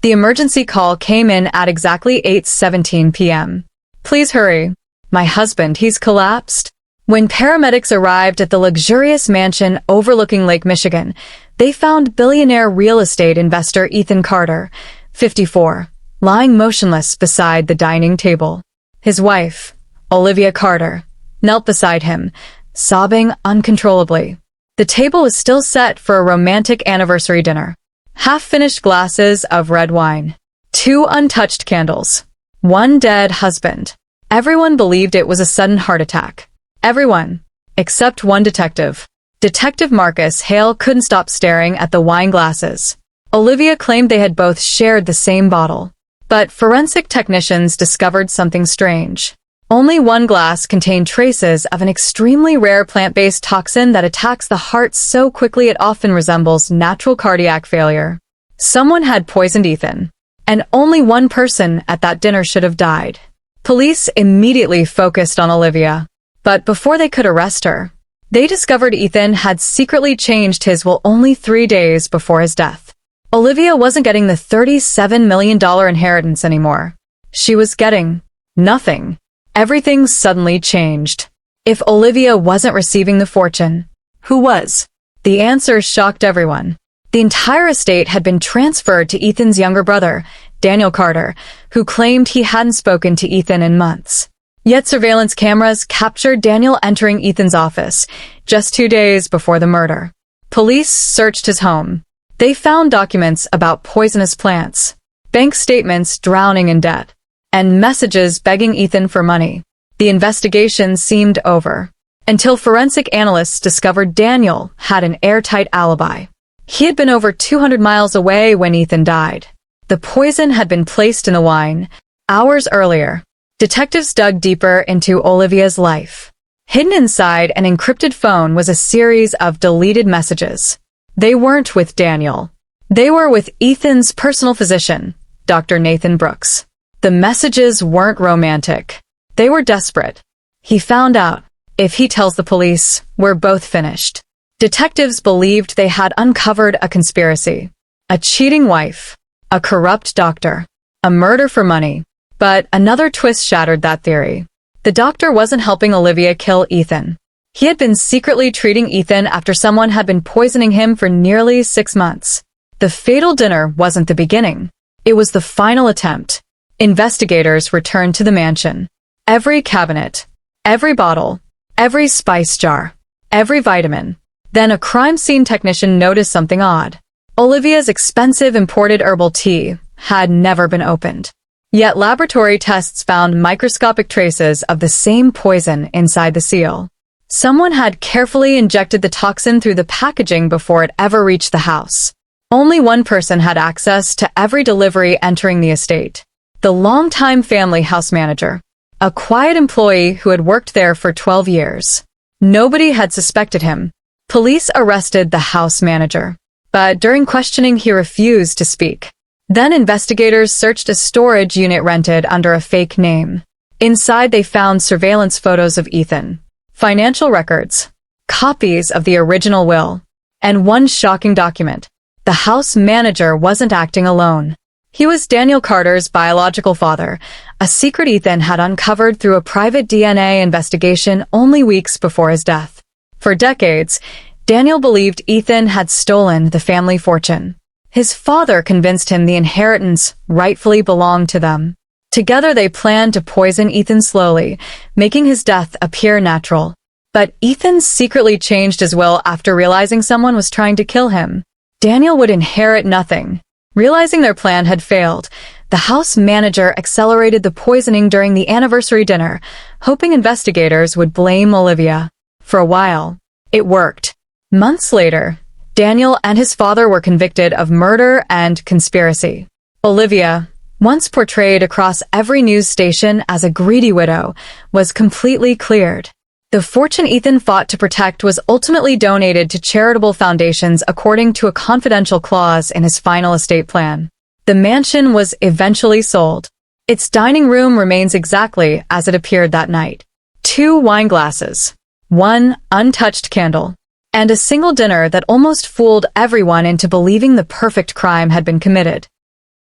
The emergency call came in at exactly 8:17 p.m. "Please hurry. My husband, he's collapsed." When paramedics arrived at the luxurious mansion overlooking Lake Michigan, they found billionaire real estate investor Ethan Carter, 54, lying motionless beside the dining table. His wife, Olivia Carter, knelt beside him, sobbing uncontrollably. The table was still set for a romantic anniversary dinner. Half-finished glasses of red wine, 2 untouched candles, 1 dead husband. Everyone believed it was a sudden heart attack. Everyone, except one detective. Detective Marcus Hale couldn't stop staring at the wine glasses. Olivia claimed they had both shared the same bottle. But forensic technicians discovered something strange. Only one glass contained traces of an extremely rare plant-based toxin that attacks the heart so quickly it often resembles natural cardiac failure. Someone had poisoned Ethan, and only one person at that dinner should have died. Police immediately focused on Olivia, but before they could arrest her, they discovered Ethan had secretly changed his will only 3 days before his death. Olivia wasn't getting the $37 million inheritance anymore. She was getting nothing. Everything suddenly changed. If Olivia wasn't receiving the fortune, who was? The answer shocked everyone. The entire estate had been transferred to Ethan's younger brother, Daniel Carter, who claimed he hadn't spoken to Ethan in months. Yet surveillance cameras captured Daniel entering Ethan's office just 2 days before the murder. Police searched his home. They found documents about poisonous plants, bank statements drowning in debt, and messages begging Ethan for money. The investigation seemed over, until forensic analysts discovered Daniel had an airtight alibi. He had been over 200 miles away when Ethan died. The poison had been placed in the wine hours earlier. Detectives dug deeper into Olivia's life. Hidden inside an encrypted phone was a series of deleted messages. They weren't with Daniel. They were with Ethan's personal physician, Dr. Nathan Brooks. The messages weren't romantic. They were desperate. He found out, if he tells the police, we're both finished. Detectives believed they had uncovered a conspiracy. A cheating wife, a corrupt doctor, a murder for money. But another twist shattered that theory. The doctor wasn't helping Olivia kill Ethan. He had been secretly treating Ethan after someone had been poisoning him for nearly 6 months. The fatal dinner wasn't the beginning. It was the final attempt. Investigators returned to the mansion. Every cabinet, every bottle, every spice jar, every vitamin. Then a crime scene technician noticed something odd. Olivia's expensive imported herbal tea had never been opened. Yet laboratory tests found microscopic traces of the same poison inside the seal. Someone had carefully injected the toxin through the packaging before it ever reached the house. Only one person had access to every delivery entering the estate. The longtime family house manager, a quiet employee who had worked there for 12 years. Nobody had suspected him. Police arrested the house manager, but during questioning he refused to speak. Then investigators searched a storage unit rented under a fake name. Inside they found surveillance photos of Ethan, financial records, copies of the original will, and one shocking document. The house manager wasn't acting alone. He was Daniel Carter's biological father, a secret Ethan had uncovered through a private DNA investigation only weeks before his death. For decades, Daniel believed Ethan had stolen the family fortune. His father convinced him the inheritance rightfully belonged to them. Together they planned to poison Ethan slowly, making his death appear natural. But Ethan secretly changed his will after realizing someone was trying to kill him. Daniel would inherit nothing. Realizing their plan had failed, the house manager accelerated the poisoning during the anniversary dinner, hoping investigators would blame Olivia. For a while, it worked. Months later, Daniel and his father were convicted of murder and conspiracy. Olivia, once portrayed across every news station as a greedy widow, was completely cleared. The fortune Ethan fought to protect was ultimately donated to charitable foundations according to a confidential clause in his final estate plan. The mansion was eventually sold. Its dining room remains exactly as it appeared that night. 2 wine glasses, 1 untouched candle, and a single dinner that almost fooled everyone into believing the perfect crime had been committed.